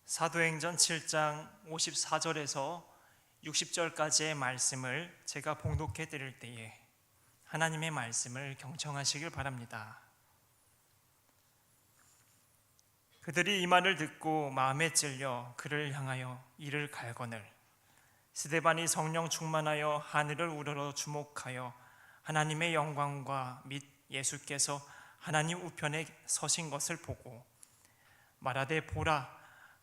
사도행전 7장 54절에서 60절까지의 말씀을 제가 봉독해 드릴 때에 하나님의 말씀을 경청하시길 바랍니다. 그들이 이 말을 듣고 마음에 찔려 그를 향하여 이를 갈거늘 스데반이 성령 충만하여 하늘을 우러러 주목하여 하나님의 영광과 및 예수께서 하나님 우편에 서신 것을 보고 말하되 보라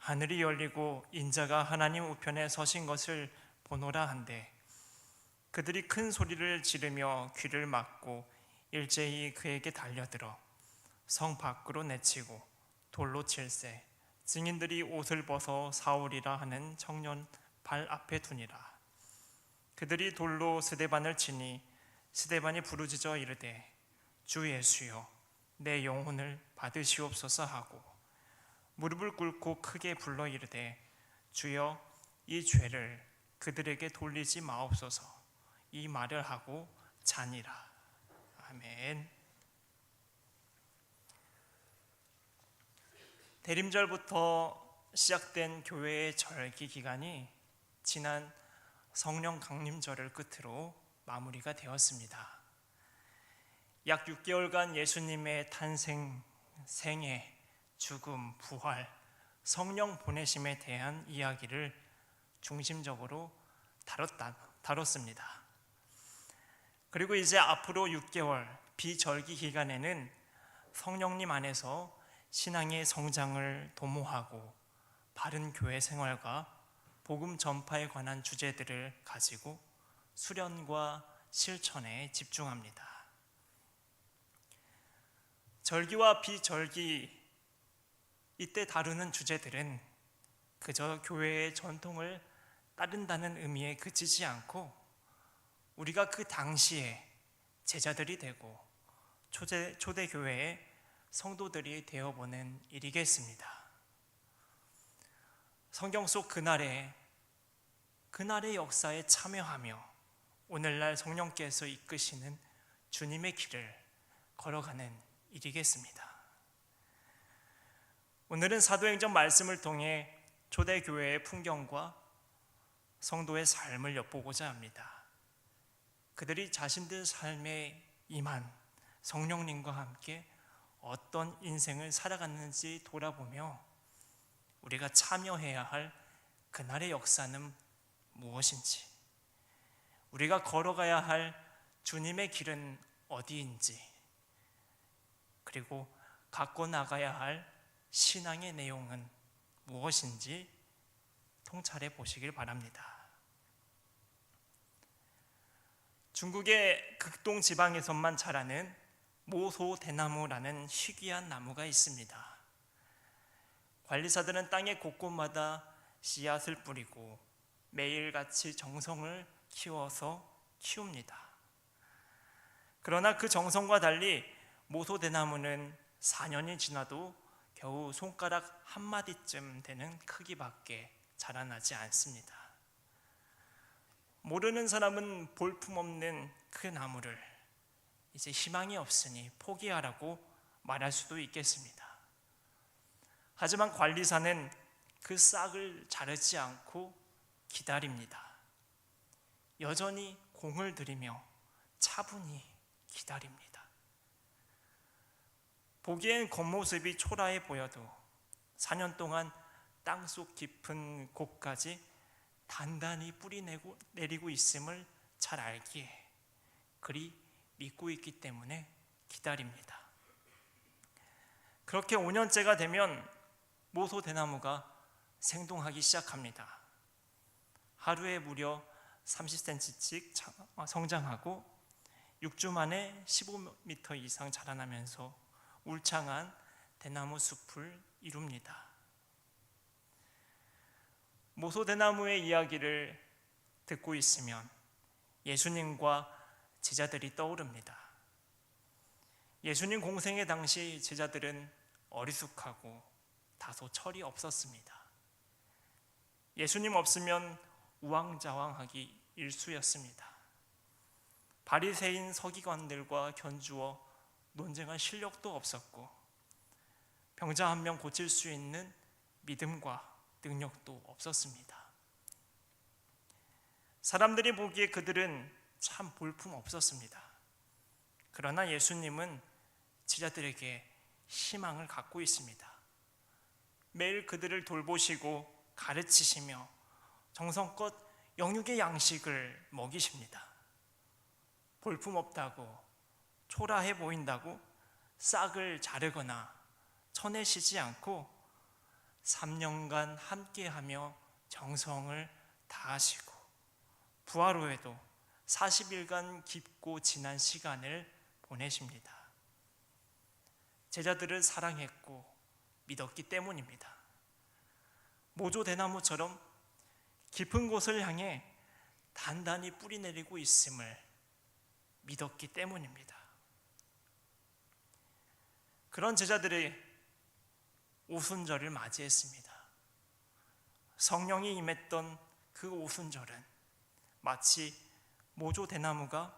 하늘이 열리고 인자가 하나님 우편에 서신 것을 보노라 한데 그들이 큰 소리를 지르며 귀를 막고 일제히 그에게 달려들어 성 밖으로 내치고 돌로 칠세 증인들이 옷을 벗어 사울이라 하는 청년 발 앞에 두니라. 그들이 돌로 스데반을 치니 스데반이 부르짖어 이르되 주 예수여 내 영혼을 받으시옵소서 하고 무릎을 꿇고 크게 불러 이르되 주여 이 죄를 그들에게 돌리지 마옵소서 이 말을 하고 자니라. 아멘. 대림절부터 시작된 교회의 절기 기간이 지난 성령 강림절을 끝으로 마무리가 되었습니다. 약 6개월간 예수님의 탄생, 생애, 죽음, 부활, 성령 보내심에 대한 이야기를 중심적으로 다뤘습니다. 그리고 이제 앞으로 6개월 비절기 기간에는 성령님 안에서 신앙의 성장을 도모하고 바른 교회 생활과 복음 전파에 관한 주제들을 가지고 수련과 실천에 집중합니다. 절기와 비절기 이때 다루는 주제들은 그저 교회의 전통을 따른다는 의미에 그치지 않고 우리가 그 당시에 제자들이 되고 초대교회의 성도들이 되어보는 일이겠습니다. 성경 속 그날의 역사에 참여하며 오늘날 성령께서 이끄시는 주님의 길을 걸어가는 일이겠습니다. 오늘은 사도행전 말씀을 통해 초대교회의 풍경과 성도의 삶을 엿보고자 합니다. 그들이 자신들 삶에 임한 성령님과 함께 어떤 인생을 살아갔는지 돌아보며 우리가 참여해야 할 그날의 역사는 무엇인지, 우리가 걸어가야 할 주님의 길은 어디인지, 그리고 갖고 나가야 할 신앙의 내용은 무엇인지 통찰해 보시길 바랍니다. 중국의 극동 지방에서만 자라는 모소대나무라는 희귀한 나무가 있습니다. 관리사들은 땅의 곳곳마다 씨앗을 뿌리고 매일같이 정성을 키웁니다. 그러나 그 정성과 달리 모소대나무는 4년이 지나도 겨우 손가락 한 마디쯤 되는 크기밖에 자라나지 않습니다. 모르는 사람은 볼품없는 그 나무를 이제 희망이 없으니 포기하라고 말할 수도 있겠습니다. 하지만 관리사는 그 싹을 자르지 않고 기다립니다. 여전히 공을 들이며 차분히 기다립니다. 보기엔 겉모습이 초라해 보여도 4년 동안 땅속 깊은 곳까지 단단히 뿌리 내리고 있음을 잘 알기에 그리 믿고 있기 때문에 기다립니다. 그렇게 5년째가 되면 모소대나무가 생동하기 시작합니다. 하루에 무려 30cm씩 성장하고 6주 만에 15m 이상 자라나면서 울창한 대나무 숲을 이룹니다. 모소대나무의 이야기를 듣고 있으면 예수님과 제자들이 떠오릅니다. 예수님 공생의 당시 제자들은 어리숙하고 다소 철이 없었습니다. 예수님 없으면 우왕좌왕하기 일쑤였습니다. 바리새인 서기관들과 견주어 논쟁할 실력도 없었고 병자 한 명 고칠 수 있는 믿음과 능력도 없었습니다. 사람들이 보기에 그들은 참 볼품 없었습니다. 그러나 예수님은 제자들에게 희망을 갖고 있습니다. 매일 그들을 돌보시고 가르치시며 정성껏 영육의 양식을 먹이십니다. 볼품 없다고 초라해 보인다고 싹을 자르거나 쳐내시지 않고 3년간 함께하며 정성을 다하시고 부활 후에도 40일간 깊고 진한 시간을 보내십니다. 제자들을 사랑했고 믿었기 때문입니다. 모조대나무처럼 깊은 곳을 향해 단단히 뿌리 내리고 있음을 믿었기 때문입니다. 그런 제자들의 오순절을 맞이했습니다. 성령이 임했던 그 오순절은 마치 모조대나무가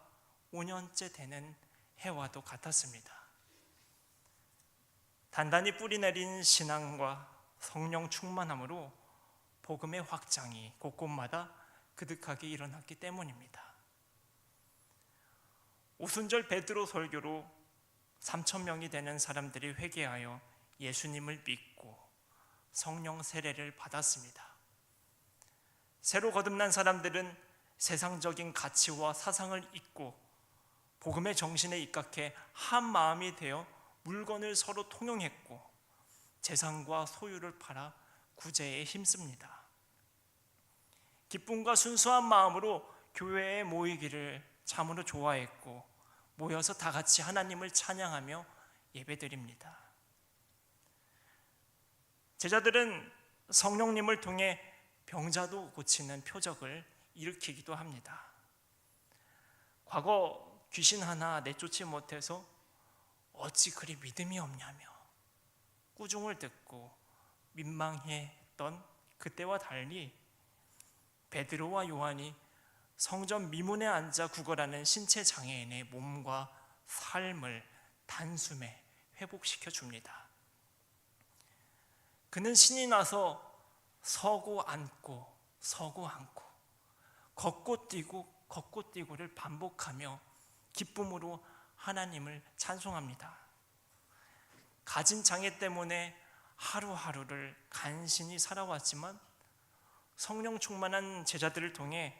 5년째 되는 해와도 같았습니다. 단단히 뿌리 내린 신앙과 성령 충만함으로 복음의 확장이 곳곳마다 그득하게 일어났기 때문입니다. 오순절 베드로 설교로 3,000명이 되는 사람들이 회개하여 예수님을 믿고 성령 세례를 받았습니다. 새로 거듭난 사람들은 세상적인 가치와 사상을 잊고 복음의 정신에 입각해 한 마음이 되어 물건을 서로 통용했고 재산과 소유를 팔아 구제에 힘씁니다. 기쁨과 순수한 마음으로 교회에 모이기를 참으로 좋아했고 모여서 다 같이 하나님을 찬양하며 예배드립니다. 제자들은 성령님을 통해 병자도 고치는 표적을 일으키기도 합니다. 과거 귀신 하나 내쫓지 못해서 어찌 그리 믿음이 없냐며 꾸중을 듣고 민망해했던 그때와 달리 베드로와 요한이 성전 미문에 앉아 구걸하는 신체 장애인의 몸과 삶을 단숨에 회복시켜 줍니다. 그는 신이 나서 서고 앉고 서고 앉고 걷고 뛰고 걷고 뛰고를 반복하며 기쁨으로 하나님을 찬송합니다. 가진 장애 때문에 하루하루를 간신히 살아왔지만 성령 충만한 제자들을 통해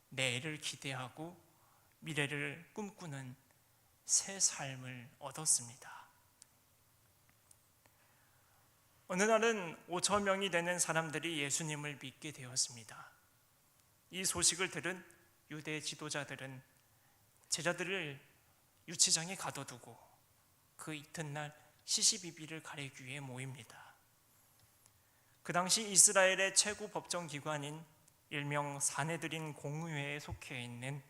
내일을 기대하고 미래를 꿈꾸는 새 삶을 얻었습니다. 어느 날은 5,000명이 되는 사람들이 예수님을 믿게 되었습니다. 이 소식을 들은 유대 지도자들은 제자들을 유치장에 가둬두고 그 이튿날 시시비비를 가리기 위해 모입니다. 그 당시 이스라엘의 최고 법정기관인 일명 사내들인 공의회에 속해 있는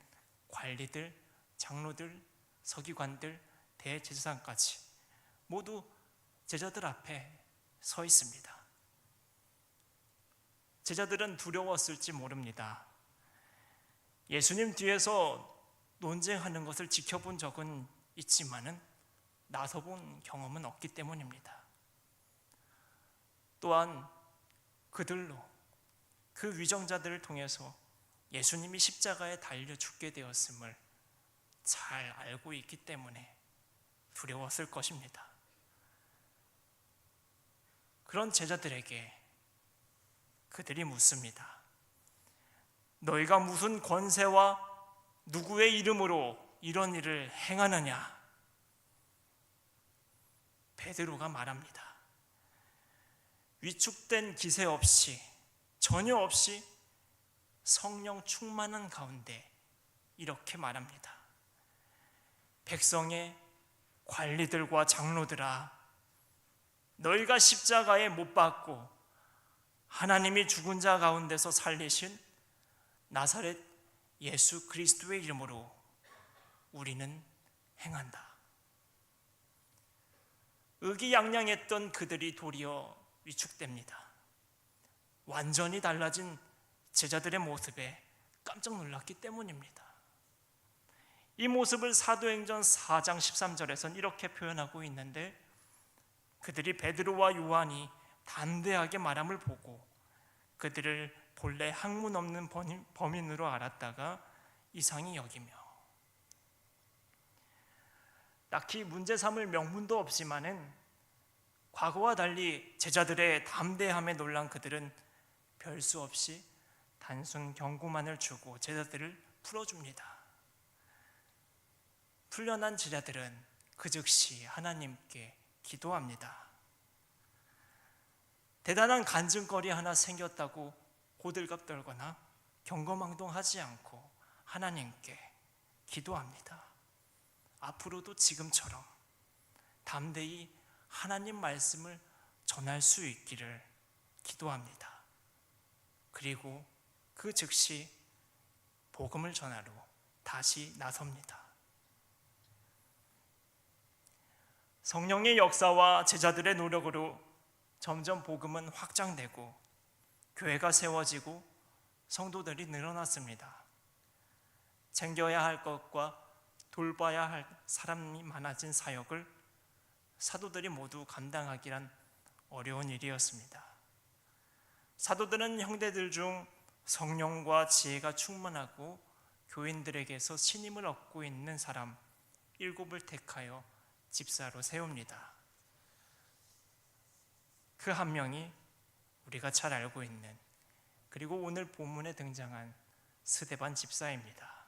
관리들, 장로들, 서기관들, 대제사장까지 모두 제자들 앞에 서 있습니다. 제자들은 두려웠을지 모릅니다. 예수님 뒤에서 논쟁하는 것을 지켜본 적은 있지만은 나서본 경험은 없기 때문입니다. 또한 그들로 그 위정자들을 통해서 예수님이 십자가에 달려 죽게 되었음을 잘 알고 있기 때문에 두려웠을 것입니다. 그런 제자들에게 그들이 묻습니다. 너희가 무슨 권세와 누구의 이름으로 이런 일을 행하느냐? 베드로가 말합니다. 위축된 기세 없이 전혀 없이 성령 충만한 가운데 이렇게 말합니다. 백성의 관리들과 장로들아, 너희가 십자가에 못 박고 하나님이 죽은 자 가운데서 살리신 나사렛 예수 그리스도의 이름으로 우리는 행한다. 의기양양했던 그들이 도리어 위축됩니다. 완전히 달라진 제자들의 모습에 깜짝 놀랐기 때문입니다. 이 모습을 사도행전 4장 13절에서는 이렇게 표현하고 있는데, 그들이 베드로와 요한이 담대하게 말함을 보고 그들을 본래 학문 없는 범인으로 알았다가 이상히 여기며 딱히 문제 삼을 명분도 없지만은 과거와 달리 제자들의 담대함에 놀란 그들은 별 수 없이 단순 경고만을 주고 제자들을 풀어줍니다. 풀려난 제자들은 그 즉시 하나님께 기도합니다. 대단한 간증거리 하나 생겼다고 호들갑 떨거나 경거망동하지 않고 하나님께 기도합니다. 앞으로도 지금처럼 담대히 하나님 말씀을 전할 수 있기를 기도합니다. 그리고 그 즉시 복음을 전하러 다시 나섭니다. 성령의 역사와 제자들의 노력으로 점점 복음은 확장되고 교회가 세워지고 성도들이 늘어났습니다. 챙겨야 할 것과 돌봐야 할 사람이 많아진 사역을 사도들이 모두 감당하기란 어려운 일이었습니다. 사도들은 형제들 중 성령과 지혜가 충만하고 교인들에게서 신임을 얻고 있는 사람 7을 택하여 집사로 세웁니다. 그 한 명이 우리가 잘 알고 있는, 그리고 오늘 본문에 등장한 스데반 집사입니다.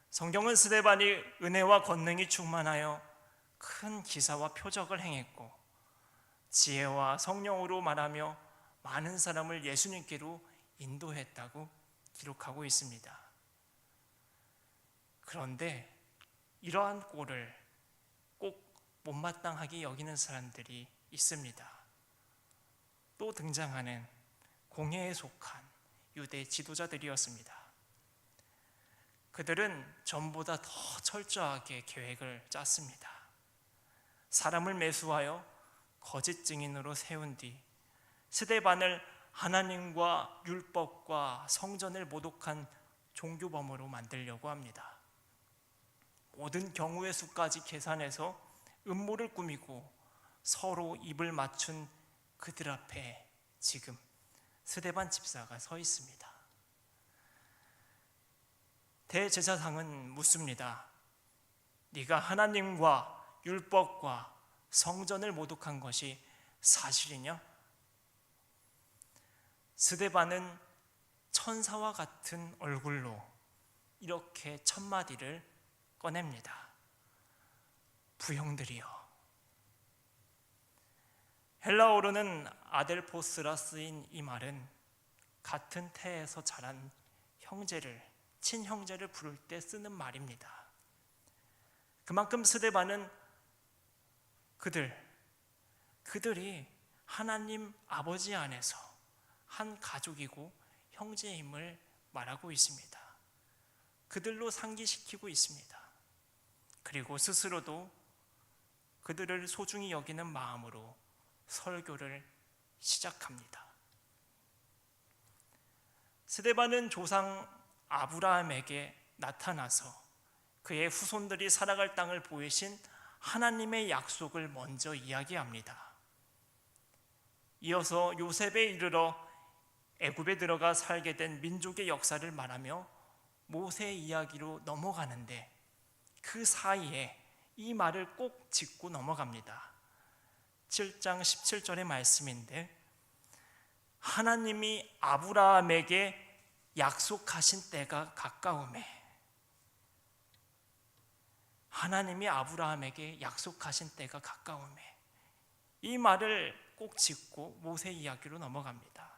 성경은 스데반이 은혜와 권능이 충만하여 큰 기사와 표적을 행했고 지혜와 성령으로 말하며 많은 사람을 예수님께로 인도했다고 기록하고 있습니다. 그런데 이러한 꼴을 꼭 못마땅하게 여기는 사람들이 있습니다. 또 등장하는 공회에 속한 유대 지도자들이었습니다. 그들은 전보다 더 철저하게 계획을 짰습니다. 사람을 매수하여 거짓 증인으로 세운 뒤 스데반을 하나님과 율법과 성전을 모독한 종교범으로 만들려고 합니다. 모든 경우의 수까지 계산해서 음모를 꾸미고 서로 입을 맞춘 그들 앞에 지금 스데반 집사가 서 있습니다. 대제사장은 묻습니다. 네가 하나님과 율법과 성전을 모독한 것이 사실이냐? 스데반은 천사와 같은 얼굴로 이렇게 첫마디를 꺼냅니다. 부형들이여. 헬라어로는 아델포스라 쓰인 이 말은 같은 태에서 자란 형제를, 친형제를 부를 때 쓰는 말입니다. 그만큼 스데반은 그들이 하나님 아버지 안에서 한 가족이고 형제임을 말하고 있습니다. 그들로 상기시키고 있습니다. 그리고 스스로도 그들을 소중히 여기는 마음으로 설교를 시작합니다. 스데반은 조상 아브라함에게 나타나서 그의 후손들이 살아갈 땅을 보이신 하나님의 약속을 먼저 이야기합니다. 이어서 요셉에 이르러 애굽에 들어가 살게 된 민족의 역사를 말하며 모세의 이야기로 넘어가는데 그 사이에 이 말을 꼭 짚고 넘어갑니다. 7장 17절의 말씀인데 하나님이 아브라함에게 약속하신 때가 가까우매, 하나님이 아브라함에게 약속하신 때가 가까우매, 이 말을 꼭 짚고 모세 이야기로 넘어갑니다.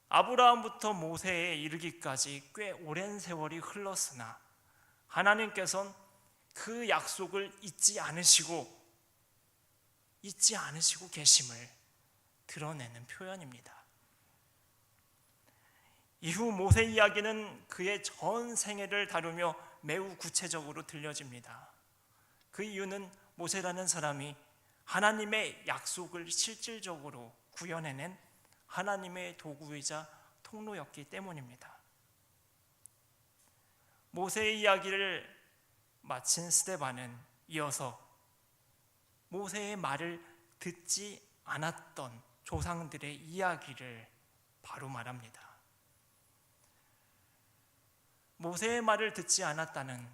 아브라함부터 모세에 이르기까지 꽤 오랜 세월이 흘렀으나 하나님께서는 그 약속을 잊지 않으시고 계심을 드러내는 표현입니다. 이후 모세 이야기는 그의 전 생애를 다루며 매우 구체적으로 들려집니다. 그 이유는 모세라는 사람이 하나님의 약속을 실질적으로 구현해낸 하나님의 도구이자 통로였기 때문입니다. 모세의 이야기를 마친 스데반은 이어서 모세의 말을 듣지 않았던 조상들의 이야기를 바로 말합니다. 모세의 말을 듣지 않았다는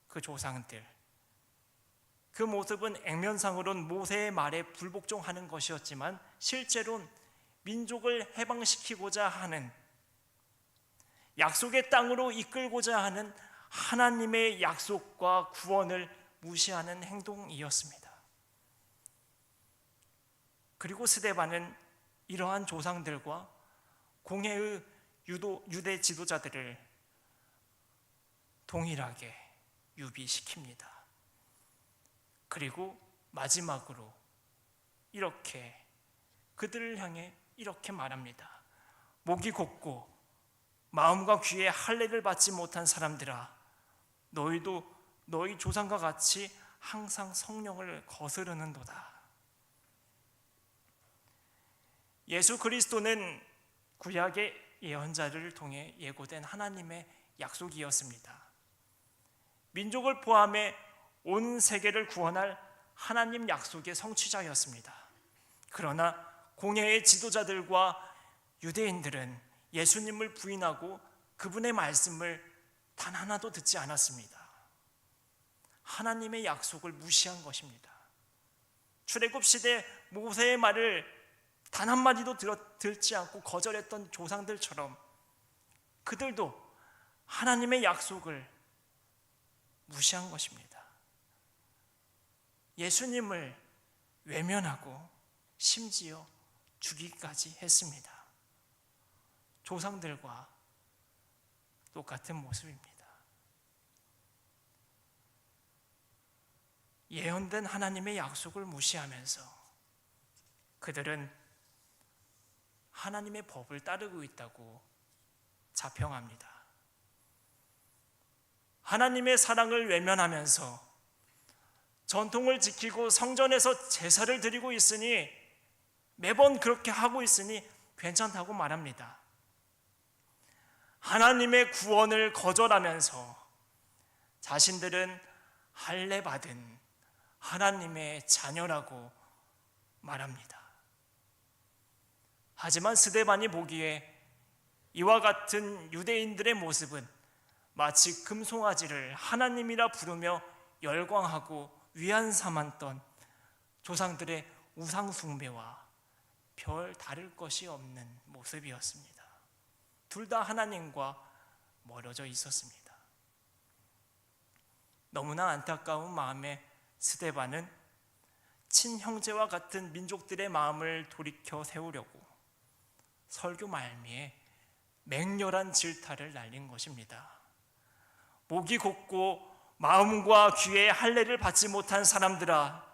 그 조상들, 그 모습은 액면상으론 모세의 말에 불복종하는 것이었지만 실제로는 민족을 해방시키고자 하는, 약속의 땅으로 이끌고자 하는 하나님의 약속과 구원을 무시하는 행동이었습니다. 그리고 스데반은 이러한 조상들과 공회의 유대 지도자들을 동일하게 유비시킵니다. 그리고 마지막으로 이렇게 그들을 향해 이렇게 말합니다. 목이 곧고 마음과 귀에 할례를 받지 못한 사람들아, 너희도 너희 조상과 같이 항상 성령을 거스르는도다. 예수 그리스도는 구약의 예언자를 통해 예고된 하나님의 약속이었습니다. 민족을 포함해 온 세계를 구원할 하나님 약속의 성취자였습니다. 그러나 공회의 지도자들과 유대인들은 예수님을 부인하고 그분의 말씀을 단 하나도 듣지 않았습니다. 하나님의 약속을 무시한 것입니다. 출애굽 시대 모세의 말을 단 한마디도 듣지 않고 거절했던 조상들처럼 그들도 하나님의 약속을 무시한 것입니다. 예수님을 외면하고 심지어 죽이기까지 했습니다. 조상들과 똑같은 모습입니다. 예언된 하나님의 약속을 무시하면서 그들은 하나님의 법을 따르고 있다고 자평합니다. 하나님의 사랑을 외면하면서 전통을 지키고 성전에서 제사를 드리고 있으니, 매번 그렇게 하고 있으니 괜찮다고 말합니다. 하나님의 구원을 거절하면서 자신들은 할례 받은 하나님의 자녀라고 말합니다. 하지만 스데반이 보기에 이와 같은 유대인들의 모습은 마치 금송아지를 하나님이라 부르며 열광하고 위안 삼았던 조상들의 우상 숭배와 별 다를 것이 없는 모습이었습니다. 둘 다 하나님과 멀어져 있었습니다. 너무나 안타까운 마음에 스데반은 친형제와 같은 민족들의 마음을 돌이켜 세우려고 설교 말미에 맹렬한 질타를 날린 것입니다. 목이 곧고 마음과 귀에 할례를 받지 못한 사람들아,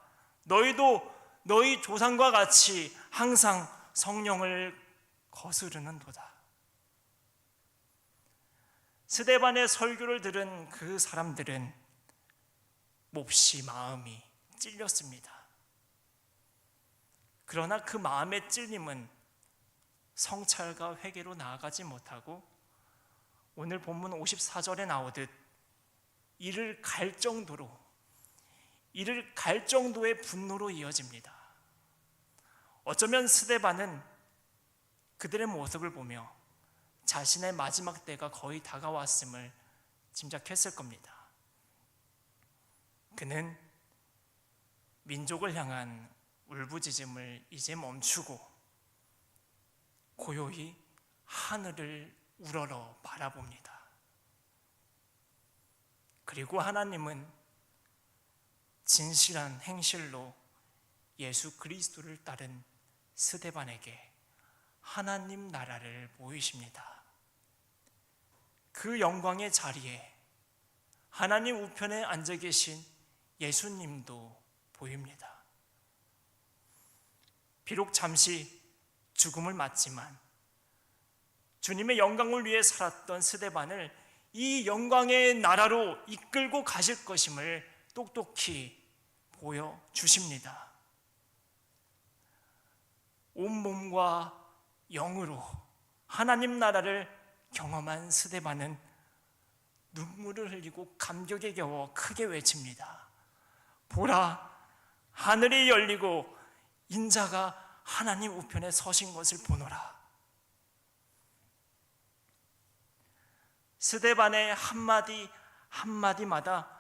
너희도 너희 조상과 같이 항상 성령을 거스르는도다. 스데반의 설교를 들은 그 사람들은 몹시 마음이 찔렸습니다. 그러나 그 마음의 찔림은 성찰과 회개로 나아가지 못하고 오늘 본문 54절에 나오듯 이를 갈 정도의 분노로 이어집니다. 어쩌면 스데반은 그들의 모습을 보며 자신의 마지막 때가 거의 다가왔음을 짐작했을 겁니다. 그는 민족을 향한 울부짖음을 이제 멈추고 고요히 하늘을 우러러 바라봅니다. 그리고 하나님은 진실한 행실로 예수 그리스도를 따른 스데반에게 하나님 나라를 보이십니다. 그 영광의 자리에 하나님 우편에 앉아 계신 예수님도 보입니다. 비록 잠시 죽음을 맞지만 주님의 영광을 위해 살았던 스데반을 이 영광의 나라로 이끌고 가실 것임을 똑똑히 보여주십니다. 온몸과 영으로 하나님 나라를 경험한 스데반은 눈물을 흘리고 감격에 겨워 크게 외칩니다. 보라, 하늘이 열리고 인자가 하나님 우편에 서신 것을 보노라. 스데반의 한마디 한마디마다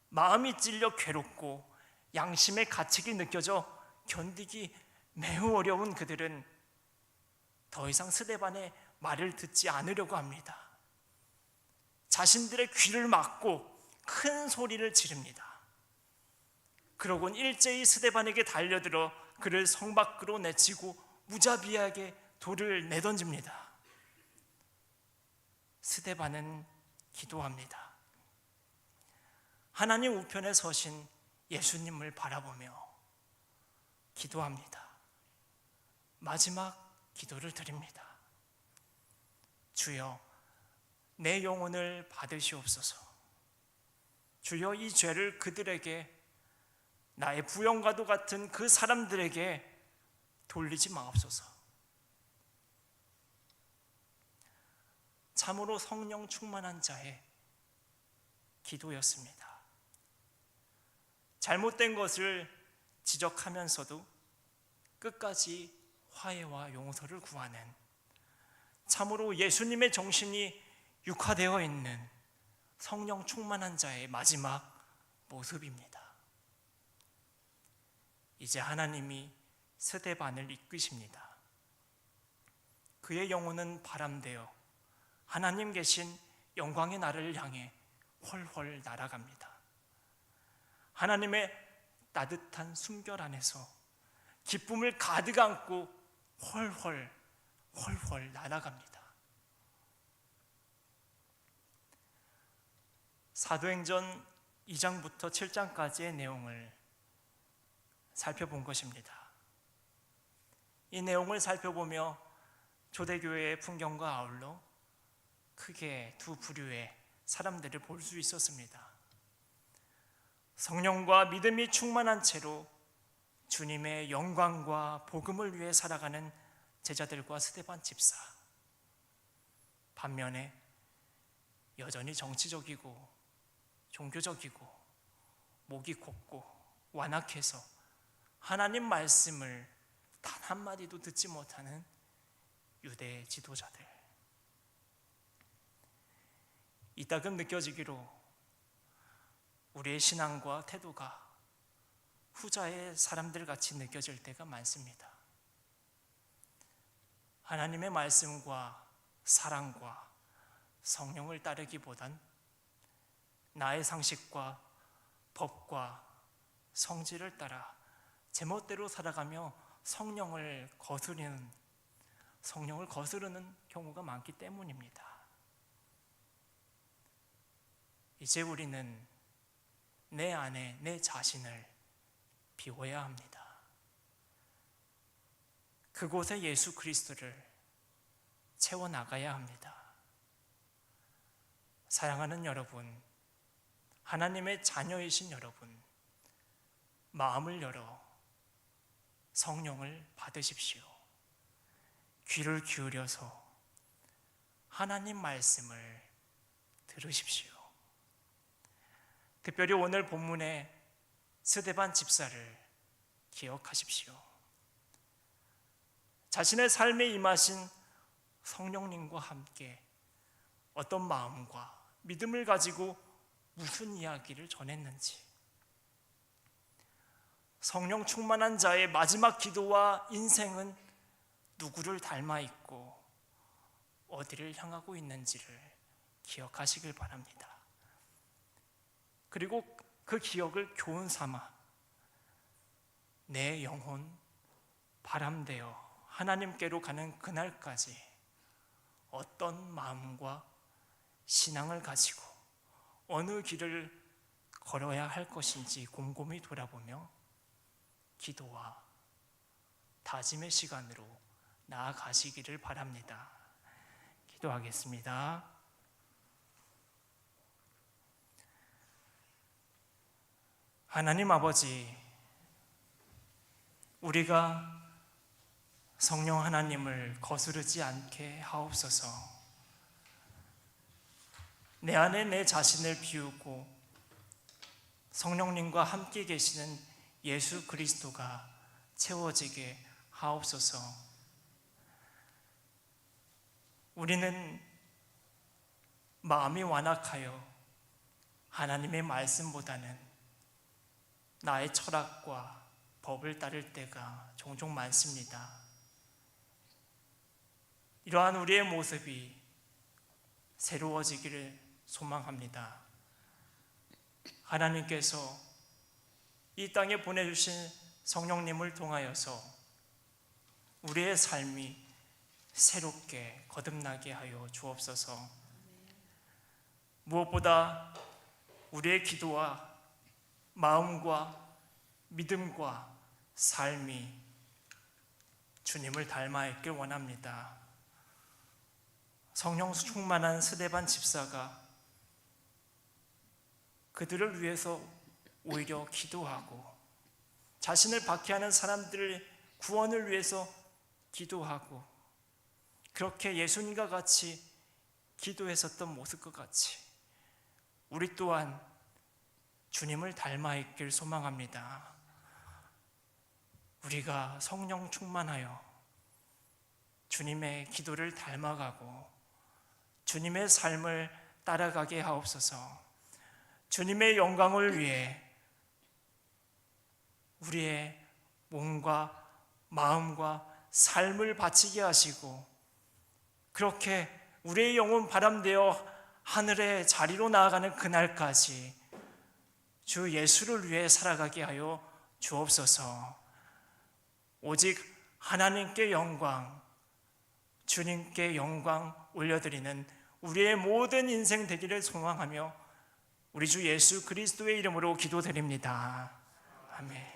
마음이 찔려 괴롭고 양심의 가책이 느껴져 견디기 매우 어려운 그들은 더 이상 스데반의 말을 듣지 않으려고 합니다. 자신들의 귀를 막고 큰 소리를 지릅니다. 그러곤 일제히 스데반에게 달려들어 그를 성 밖으로 내치고 무자비하게 돌을 내던집니다. 스데반은 기도합니다. 하나님 우편에 서신 예수님을 바라보며 기도합니다. 마지막 기도를 드립니다. 주여, 내 영혼을 받으시옵소서. 주여, 이 죄를 그들에게, 나의 부영과도 같은 그 사람들에게 돌리지 마옵소서. 참으로 성령 충만한 자의 기도였습니다. 잘못된 것을 지적하면서도 끝까지 화해와 용서를 구하는, 참으로 예수님의 정신이 육화되어 있는 성령 충만한 자의 마지막 모습입니다. 이제 하나님이 스데반을 이끄십니다. 그의 영혼은 바람되어 하나님 계신 영광의 나라를 향해 훨훨 날아갑니다. 하나님의 따뜻한 숨결 안에서 기쁨을 가득 안고 훨훨 날아갑니다. 사도행전 2장부터 7장까지의 내용을 살펴본 것입니다. 이 내용을 살펴보며 초대교회의 풍경과 아울러 크게 두 부류의 사람들을 볼 수 있었습니다. 성령과 믿음이 충만한 채로 주님의 영광과 복음을 위해 살아가는 제자들과 스데반 집사, 반면에 여전히 정치적이고 종교적이고 목이 곧고 완악해서 하나님 말씀을 단 한마디도 듣지 못하는 유대 지도자들, 이따금 느껴지기로 우리의 신앙과 태도가 후자의 사람들 같이 느껴질 때가 많습니다. 하나님의 말씀과 사랑과 성령을 따르기보단 나의 상식과 법과 성질을 따라 제멋대로 살아가며 성령을 거스르는 경우가 많기 때문입니다. 이제 우리는 내 안에 내 자신을 비워야 합니다. 그곳에 예수 그리스도를 채워나가야 합니다. 사랑하는 여러분, 하나님의 자녀이신 여러분, 마음을 열어 성령을 받으십시오. 귀를 기울여서 하나님 말씀을 들으십시오. 특별히 오늘 본문의 스데반 집사를 기억하십시오. 자신의 삶에 임하신 성령님과 함께 어떤 마음과 믿음을 가지고 무슨 이야기를 전했는지, 성령 충만한 자의 마지막 기도와 인생은 누구를 닮아 있고 어디를 향하고 있는지를 기억하시길 바랍니다. 그리고 그 기억을 교훈 삼아 내 영혼 바람되어 하나님께로 가는 그날까지 어떤 마음과 신앙을 가지고 어느 길을 걸어야 할 것인지 곰곰이 돌아보며 기도와 다짐의 시간으로 나아가시기를 바랍니다. 기도하겠습니다. 하나님 아버지, 우리가 성령 하나님을 거스르지 않게 하옵소서. 내 안에 내 자신을 비우고 성령님과 함께 계시는 예수 그리스도가 채워지게 하옵소서. 우리는 마음이 완악하여 하나님의 말씀보다는 나의 철학과 법을 따를 때가 종종 많습니다. 이러한 우리의 모습이 새로워지기를 소망합니다. 하나님께서 이 땅에 보내주신 성령님을 통하여서 우리의 삶이 새롭게 거듭나게 하여 주옵소서. 무엇보다 우리의 기도와 마음과 믿음과 삶이 주님을 닮아 있길 원합니다. 성령 충만한 스데반 집사가 그들을 위해서 오히려 기도하고 자신을 박해하는 사람들의 구원을 위해서 기도하고 그렇게 예수님과 같이 기도했었던 모습과 같이 우리 또한 주님을 닮아 있길 소망합니다. 우리가 성령 충만하여 주님의 기도를 닮아가고 주님의 삶을 따라가게 하옵소서. 주님의 영광을 위해 우리의 몸과 마음과 삶을 바치게 하시고 그렇게 우리의 영혼 바람되어 하늘의 자리로 나아가는 그날까지 주 예수를 위해 살아가게 하여 주옵소서. 오직 하나님께 영광, 주님께 영광 올려드리는 우리의 모든 인생 되기를 소망하며 우리 주 예수 그리스도의 이름으로 기도드립니다. 아멘.